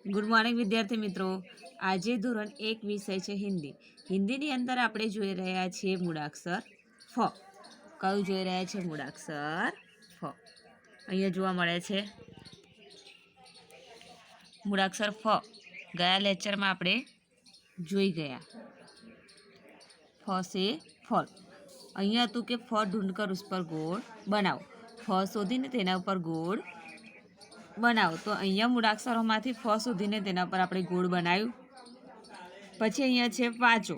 Good morning વિદ્યાર્થી મિત્રો। આજે ધોરણ 1 વિષય છે હિન્દી। હિન્દીની અંદર આપણે જોઈ રહ્યા છીએ મૂળાક્ષર ફ। કયું જોઈ રહ્યા છે? મૂળાક્ષર ફ। અહીંયા જોવા મળે છે મૂળાક્ષર ફ। ગયા લેક્ચરમાં આપણે જોઈ ગયા। ફ સે ફળ। અહીંયા હતું કે ફ ઢૂંઢ કર ઉસ પર ગોળ બનાવો। ફ શોધીને તેના ઉપર ગોળ બનાવો। તો અહીંયા મૂળાક્ષરોમાંથી ફ શોધીને તેના પર આપણે ગોળ બનાવ્યું। પછી અહીંયા છે વાંચો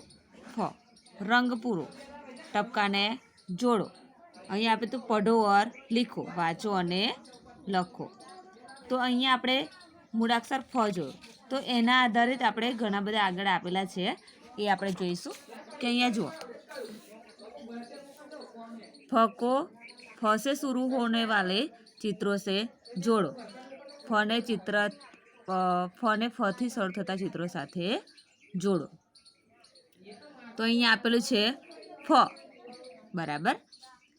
ફ। રંગ પૂરો, ટપકાને જોડો। અહીંયા આપણે તો પઢો ઓર લીખો, વાંચો અને લખો। તો અહીંયા આપણે મૂળાક્ષર ફ જોયો, તો એના આધારિત આપણે ઘણા બધા આગળ આપેલા છે એ આપણે જોઈશું। કે અહીંયા જુઓ, ફ को फ से शुरू होने वाले चित्रों से जोड़ो। ફને ફથી શરૂ થતા ચિત્રો સાથે જોડો। તો અહીંયા આપેલું છે ફ, બરાબર।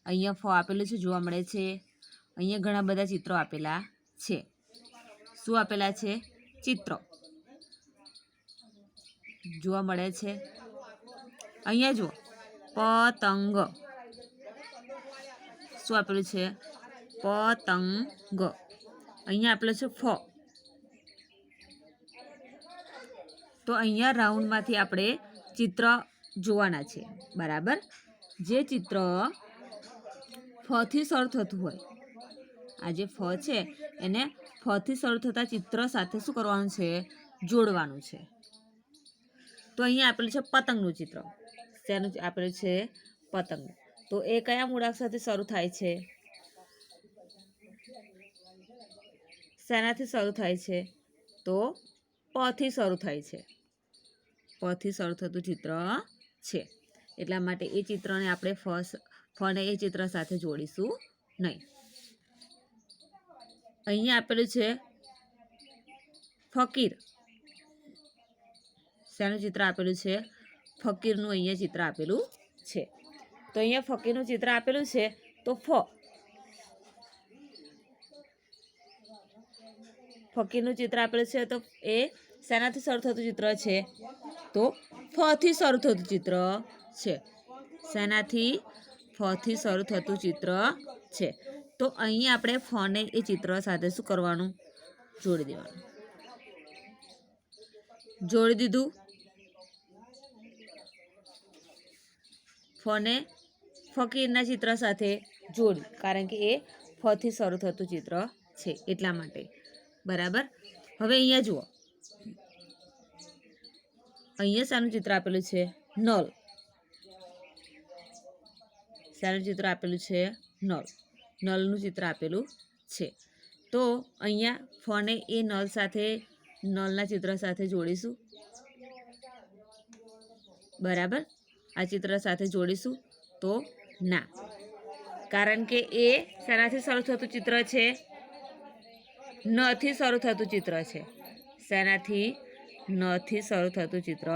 અહીંયા ફ આપેલું છે, જોવા મળે છે। અહીંયા ઘણા બધા ચિત્રો આપેલા છે। શું આપેલા છે? ચિત્રો જોવા મળે છે। અહીંયા જુઓ, પતંગ। શું આપેલું છે? પતંગ। અહીંયા આપેલો છે ફ। તો અહીંયા રાઉન્ડમાંથી આપણે ચિત્ર જોવાના છે, બરાબર। જે ચિત્ર ફથી શરૂ થતું હોય, આ જે ફ છે એને ફથી શરૂ થતા ચિત્ર સાથે શું કરવાનું છે? જોડવાનું છે। તો અહીંયા આપેલું છે પતંગનું ચિત્ર। શેનું આપેલું છે? પતંગ। તો એ કયા મૂળાક્ષરથી શરૂ થાય છે? શેનાથી શરૂ થાય છે? તો પથી શરૂ થાય છે। પથી શરૂ થતું ચિત્ર છે, એટલા માટે એ ચિત્રને આપણે ફને એ ચિત્ર સાથે જોડીશું નહીં। અહીંયા આપેલું છે ફકીર। શેનું ચિત્ર આપેલું છે? ફકીરનું અહીંયા ચિત્ર આપેલું છે। તો અહીંયા ફકીરનું ચિત્ર આપેલું છે, તો ફકીરનું ચિત્ર આપેલું છે, તો એ શેનાથી શરૂ થતું ચિત્ર છે? તો ફથી શરૂ થતું ચિત્ર છે। શેનાથી? ફથી શરૂ થતું ચિત્ર છે। તો અહીં આપણે ફને એ ચિત્ર સાથે શું કરવાનું? જોડી દેવાનું। જોડી દીધું। ફને ફકીરના ચિત્ર સાથે જોડ્યું, કારણ કે એ ફથી શરૂ થતું ચિત્ર છે એટલા માટે, બરાબર। હવે અહીંયા જુઓ, અહીંયા શાનું ચિત્ર આપેલું છે? નળ। શાનું ચિત્ર આપેલું છે? નળ। નળનું ચિત્ર આપેલું છે। તો અહીંયા ફને એ નળ સાથે, નળના ચિત્ર સાથે જોડીશું, બરાબર। આ ચિત્ર સાથે જોડીશું તો ના, કારણ કે એ શેનાથી શરૂ થતું ચિત્ર છે? નથી શરૂ થતું ચિત્ર છે। શેનાથી? નથી શરૂ થતું ચિત્ર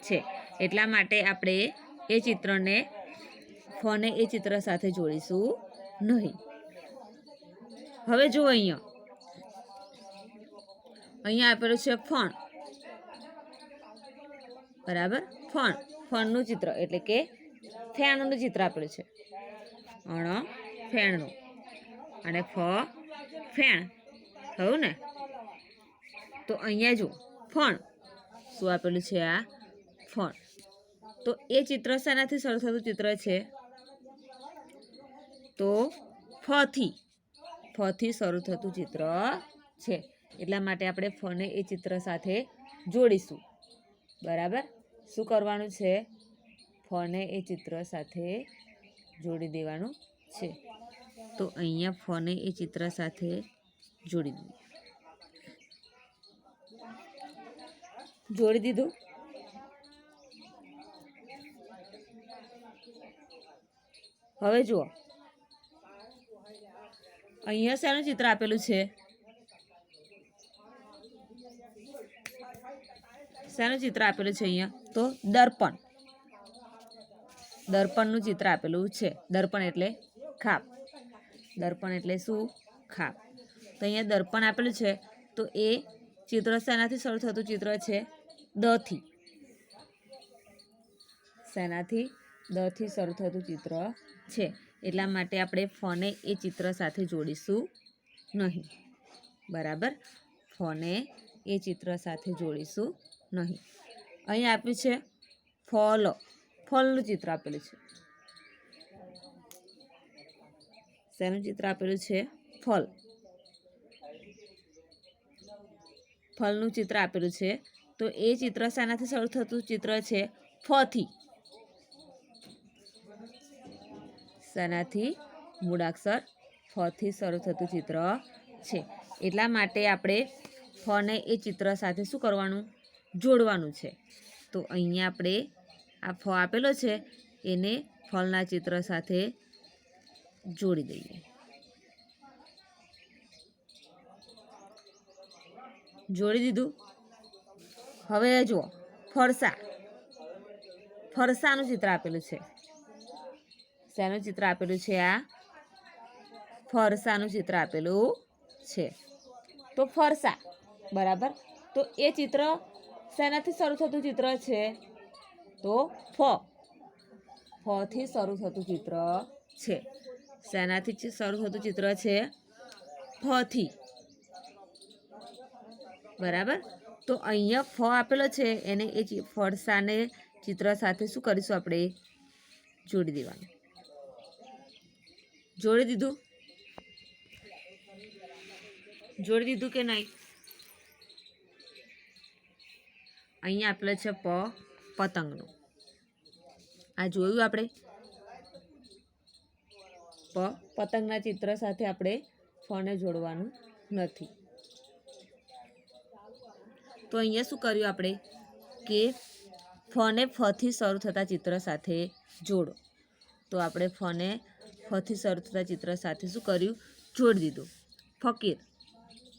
છે, એટલા માટે આપણે એ ચિત્રને ફને એ ચિત્ર સાથે જોડીશું નહીં। હવે જુઓ, અહીંયા આપેલું છે ફણ, બરાબર। ફણનું ચિત્ર એટલે કે ફેણનું ચિત્ર આપેલું છે। ફેણનું અને ફેણ થયું ને। તો અહીંયા જુઓ, ફણ શું આપેલું છે? આ ફણ। તો એ ચિત્ર શેનાથી શરૂ થતું ચિત્ર છે? તો ફથી શરૂ થતું ચિત્ર છે, એટલા માટે આપણે ફને એ ચિત્ર સાથે જોડીશું, બરાબર। શું કરવાનું છે? ફને એ ચિત્ર સાથે જોડી દેવાનું છે। તો અહીંયા ફને એ ચિત્ર સાથે જોડી દઈએ। જોડી દીધું। હવે જુઓ, અહીંયા શાનું ચિત્ર આપેલું છે? શાનું ચિત્ર આપેલું છે અહીંયા? તો દર્પણ। દર્પણનું ચિત્ર આપેલું છે। દર્પણ એટલે ખાપ। દર્પણ એટલે શું? ખાપ। તો અહીંયા દર્પણ આપેલું છે, તો એ ચિત્ર શેનાથી શરૂ થતું ચિત્ર છે? દ થી. શેનાથી? દ થી શરૂ થતું ચિત્ર છે. એટલા માટે આપણે ફને એ ચિત્ર સાથે જોડીશું નહીં. બરાબર? ફને એ ચિત્ર સાથે જોડીશું નહીં. અહીં આપ્યું છે ફળ. ફળનું ચિત્ર આપેલું છે. શેનું ચિત્ર આપેલું છે? ફળ. ફળનું ચિત્ર આપેલું છે. તો એ ચિત્ર શેનાથી શરૂ થતું ચિત્ર છે? ફ થી. શેનાથી? મૂળાક્ષર ફ થી શરૂ થતું ચિત્ર છે. એટલા માટે આપણે ફને એ ચિત્ર સાથે શું કરવાનું? જોડવાનું છે. તો અહીંયા આપણે આ ફ આપેલો છે એને ફળના ચિત્ર સાથે જોડી દઈએ. જોડી દીધું. હવે જુઓ ફરસા. ફરસાનું ચિત્ર આપેલું છે. શેનું ચિત્ર આપેલું છે? આ ફરસાનું ચિત્ર આપેલું છે. તો ફરસા. બરાબર? તો એ ચિત્ર શેનાથી શરૂ થતું ચિત્ર છે? તો ફ. ફ થી શરૂ થતું ચિત્ર છે. શેનાથી શરૂ થતું ચિત્ર છે? ફ થી. બરાબર? તો અહીંયા ફ આપેલો છે એને એ ફરસાને ચિત્ર સાથે શું કરીશું? આપણે જોડી દેવાનું. જોડી દીધું. જોડી દીધું કે નહીં? અહીંયા આપેલો છે પતંગનું. આ જોયું આપણે? પતંગના ચિત્ર સાથે આપણે ફને જોડવાનું નથી. તો અહીંયા શું કર્યું આપણે કે ફને ફ થી શરૂ થતા ચિત્ર સાથે જોડો. તો આપણે ફને ફ થી શરૂ થતા ચિત્ર સાથે શું કર્યું? જોડી દીધું. ફકીર.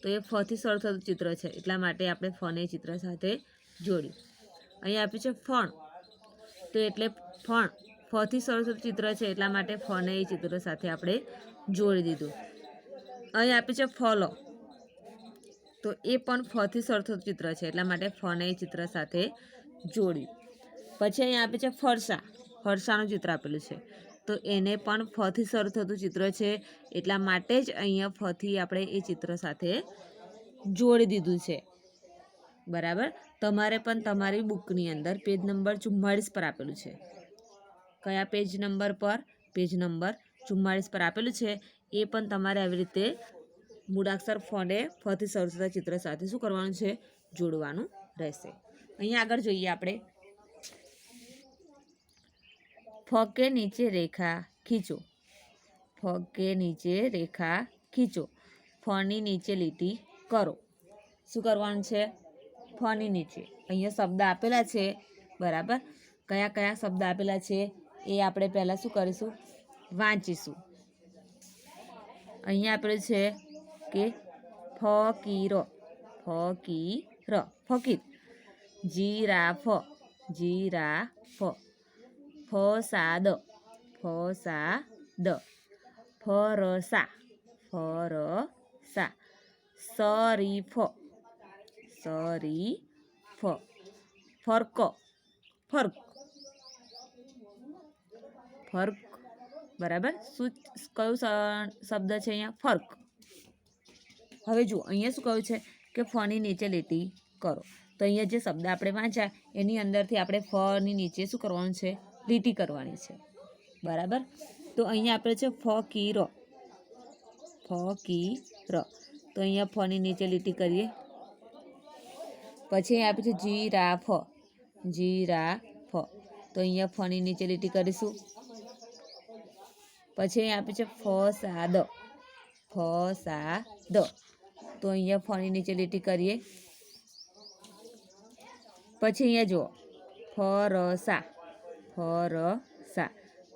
તો એ ફ થી શરૂ થતું ચિત્ર છે એટલા માટે આપણે ફને ચિત્ર સાથે જોડ્યું. અહીંયા આપ્યું છે ફણ. તો એટલે ફણ ફ થી શરૂ થતું ચિત્ર છે એટલા માટે ફને એ ચિત્ર સાથે આપણે જોડી દીધું. અહીં આપ્યું છે ફળ. તો એ પણ ફ થી શરૂ થતું ચિત્ર છે એટલા માટે ફને એ ચિત્ર સાથે જોડ્યું. પછી અહીંયા આપ્યું છે ફરસા. ફરસાનું ચિત્ર આપેલું છે. તો એને પણ ફ થી શરૂ થતું ચિત્ર છે એટલા માટે જ અહીંયા ફ થી આપણે એ ચિત્ર સાથે જોડી દીધું છે. બરાબર? તમારે પણ તમારી બુકની અંદર પેજ નંબર 44 પર આપેલું છે. કયા પેજ નંબર પર? પેજ નંબર 44 પર આપેલું છે. એ પણ તમારે આવી રીતે મૂળાક્ષર ફને ફ થી શરૂ થતા ચિત્ર સાથે શું કરવાનું છે? જોડવાનું રહેશે. અહીંયા આગળ જોઈએ આપણે. ફ કે નીચે રેખા ખીંચો. ફ કે નીચે રેખા ખીંચો. ફની નીચે લીટી કરો. શું કરવાનું છે? ફની નીચે. અહીંયા શબ્દ આપેલા છે. બરાબર? કયા કયા શબ્દ આપેલા છે એ આપણે પહેલાં શું કરીશું? વાંચીશું. અહીંયા આપેલું છે કે ફકીર. ફકીર. ફકીર. જીરાફ. જીરાફ. ફસાદ. ફસાદ. ફરસા. ફરસા. શરીફ. શરીફ. ફર્ક. ફર્ક. ફર્ક. બરાબર? શું કયું શબ્દ છે અહીંયા? ફર્ક. હવે જુઓ અહીંયા શું કહ્યું છે કે ફની નીચે લીટી કરો. તો અહીંયા જે શબ્દ આપણે વાંચ્યા એની અંદરથી આપણે ફની નીચે શું કરવાનું છે? લીટી કરવાની છે. બરાબર? તો અહીંયા આપણે છે ફકીર. ફકીર. તો અહીંયા ફની નીચે લીટી કરીએ. પછી અહીંયા આપે છે જીરાફ. જીરાફ. તો અહીંયા ફની નીચે લીટી કરીશું. પછી અહીંયા આપે છે ફસાદ. ફસાદ. તો અહીંયા ફની નીચે લીટી કરીએ. પછી અહીંયા જુઓ ફરસા. ફરસા.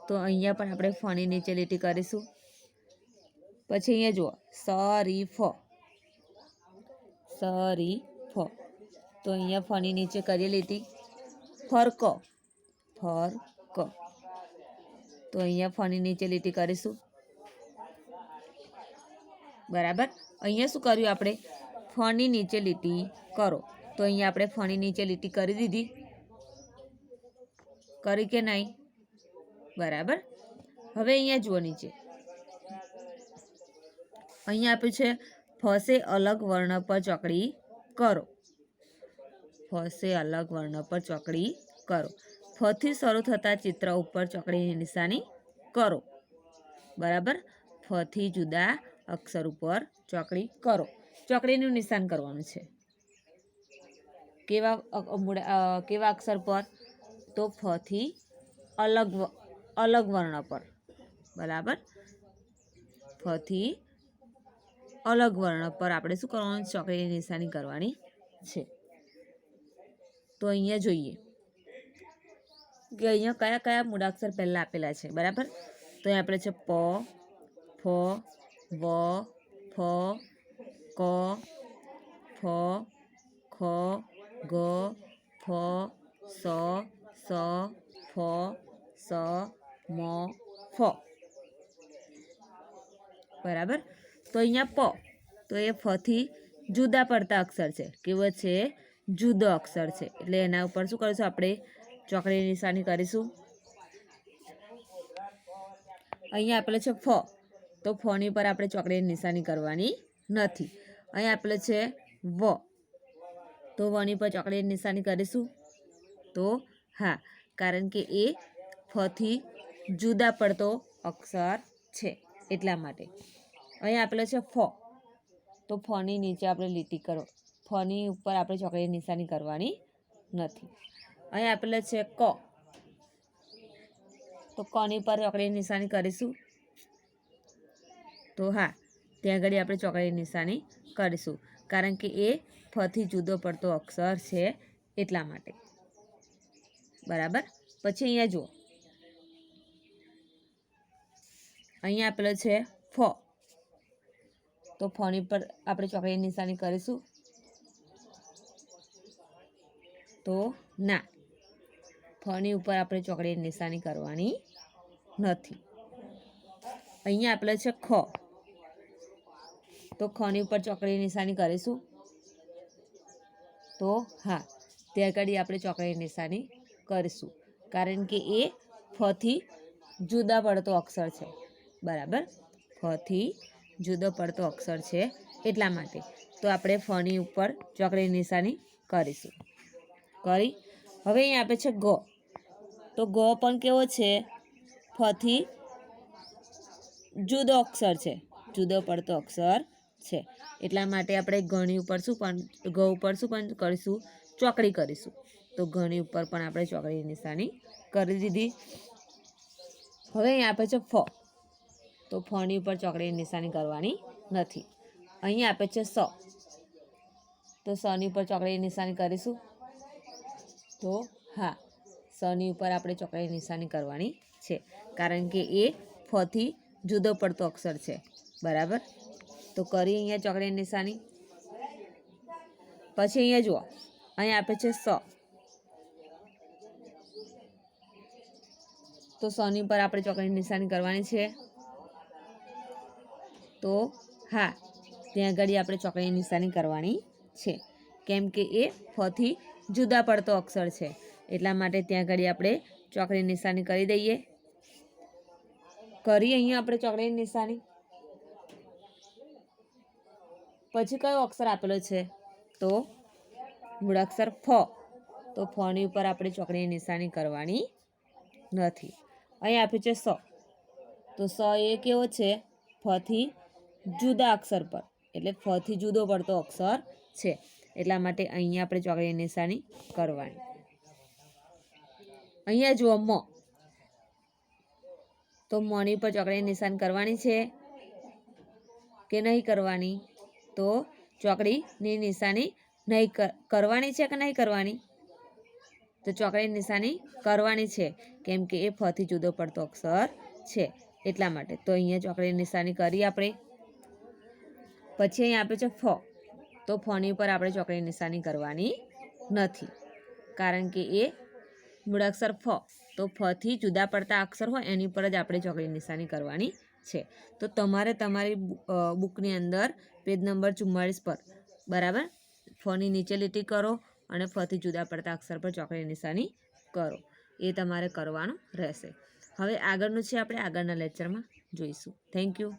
તો અહીંયા પણ આપણે ફની નીચે લીટી કરીશું. પછી અહીંયા જુઓ શરીફ. શરીફ. તો અહીંયા ફની નીચે કરીએ લીટી. ફર્ક. ફર્ક. તો અહીંયા ફની નીચે લીટી કરીશું. બરાબર? અહીંયા શું કર્યું આપણે? ફની નીચે લીટી કરો. તો અહીંયા આપણે ફની નીચે લીટી કરી દીધી, કરી કે નહીં? બરાબર. હવે અહીંયા જુઓ નીચે, અહીંયા આપ્યું છે ફસે અલગ વર્ણ પર ચોકડી કરો. ફસે અલગ વર્ણ પર ચોકડી કરો. ફથી શરૂ થતા ચિત્ર ઉપર ચોકડીની નિશાની કરો. બરાબર. ફથી જુદા અક્ષર ઉપર ચોકડી કરો. ચોકડીનું નિશાન કરવાનું છે. કેવા અક્ષર પર? તો ફથી અલગ વર્ણ પર. બરાબર. ફથી અલગ વર્ણ પર આપણે શું કરવાનું? ચોકડીની નિશાની કરવાની છે. તો અહીંયા જોઈએ કે અહીંયા કયા કયા મૂળાક્ષર પહેલાં આપેલા છે. બરાબર. તો અહીંયા આપણે છે પ, ફ, વ, ફ, ક, ફ, ખ, ગ, ફ, સ, સ, ફ, સ, મ, ફ. બરાબર. તો અહીંયા પ, તો એ ફથી જુદા પડતા અક્ષર છે. કેવો છે? જુદો અક્ષર છે. એટલે એના ઉપર શું કરીશું? આપણે ચોકડીની નિશાની કરીશું. અહીંયા આપેલો છે ફ, તો ફની પર આપણે ચોકડીની નિશાની કરવાની નથી. અહીંયા આપેલો છે વ, તો વની પર ચોકડીની નિશાની કરીશું. તો હા, કારણ કે એ ફથી જુદા પડતો અક્ષર છે એટલા માટે. અહીંયા આપેલો છે ફ, તો ફની નીચે આપણે લીટી કરો. ફની ઉપર આપણે ચોકડીની નિશાની કરવાની નથી. અહીંયા આપેલો છે ક, તો કની પર ચોકડીની નિશાની કરીશું. તો હા, ત્યાં આગળ આપણે ચોકડીની નિશાની કરીશું, કારણ કે એ ફથી જુદો પડતો અક્ષર છે એટલા માટે. બરાબર. પછી અહીંયા જુઓ, અહીંયા આપેલો છે ફ, તો ફની પર આપણે ચોકડીની નિશાની કરીશું. તો ના, ફની ઉપર આપણે ચોકડીની નિશાની કરવાની નથી. અહીંયા આપેલો છે ખ, તો ખની ઉપર ચોકડીની નિશાની કરીશું. તો હા, ત્યાં આગળ આપણે ચોકડીની નિશાની કરીશું, કારણ કે એ ફથી જુદા પડતો અક્ષર છે. બરાબર. ફથી જુદો પડતો અક્ષર છે એટલા માટે. તો આપણે ફની ઉપર ચોકડીની નિશાની કરીશું. કરી. હવે અહીંયા આપે છે ગ, તો ગ પણ કેવો છે? ફથી જુદો અક્ષર છે, જુદો પડતો અક્ષર છે એટલા માટે આપણે ઘણી ઉપર શું પણ ગ ઉપર શું પણ કરીશું? ચોકડી કરીશું. તો ઘણી ઉપર પણ આપણે ચોકડીની નિશાની કરી દીધી. હવે અહીંયા આપે છે ફ, તો ફની ઉપર ચોકડીની નિશાની કરવાની નથી. અહીંયા આપે છે સ, તો સની ઉપર ચોકડીની નિશાની કરીશું. તો હા, સની ઉપર આપણે ચોકડીની નિશાની કરવાની છે, કારણ કે એ ફથી જુદો પડતો અક્ષર છે. બરાબર. તો કરી અહીંયા ચોકડીની નિશાની. પછી અહીંયા જુઓ, અહીંયા આપે છે સ, તો સની પર આપણે ચોકડીની નિશાની કરવાની છે. તો હા, ત્યાં આગળ આપણે ચોકડીની નિશાની કરવાની છે, કેમ કે એ ફથી જુદા પડતો અક્ષર છે એટલા માટે ત્યાં આગળ આપણે ચોકડીની નિશાની કરી દઈએ. કરી અહીંયા આપણે ચોકડીની નિશાની. પછી કયો અક્ષર આપેલો છે? તો મૂળાક્ષર ફ, તો ફની ઉપર આપણે ચોકડીની નિશાની કરવાની નથી. અહીંયા આપ્યું છે સ, તો સ એ કેવો છે? ફથી જુદા અક્ષર પર, એટલે ફથી જુદો પડતો અક્ષર છે એટલા માટે અહીંયા આપણે ચોકડીની નિશાની કરવાની. અહીંયા જુઓ મ, તો મની પર ચોકડીની નિશાન કરવાની છે કે નહીં કરવાની? તો ચોકડીની નિશાની નહીં કરવાની છે કે નહીં કરવાની? તો ચોકડીની નિશાની કરવાની છે, કેમ કે એ ફથી જુદો પડતો અક્ષર છે એટલા માટે. તો અહીંયા ચોકડીની નિશાની કરી આપણે. પછી અહીંયા આપે છે ફ, તો ફની પર આપણે ચોકડીની નિશાની કરવાની નથી, કારણ કે એ મૂળાક્ષર ફ, તો ફથી જુદા પડતા અક્ષર હોય એની પર જ આપણે ચોકડીની નિશાની કરવાની છે. તો તમારે તમારી બુકની અંદર પેજ નંબર 44 પર બરાબર. ફની નીચે લીટી કરો અને ફથી જુદા પડતા અક્ષર પર ચોકડીની નિશાની કરો. એ તમારે કરવાનું રહેશે. હવે આગળનું છે આપણે આગળના લેક્ચરમાં જોઈશું. Thank you.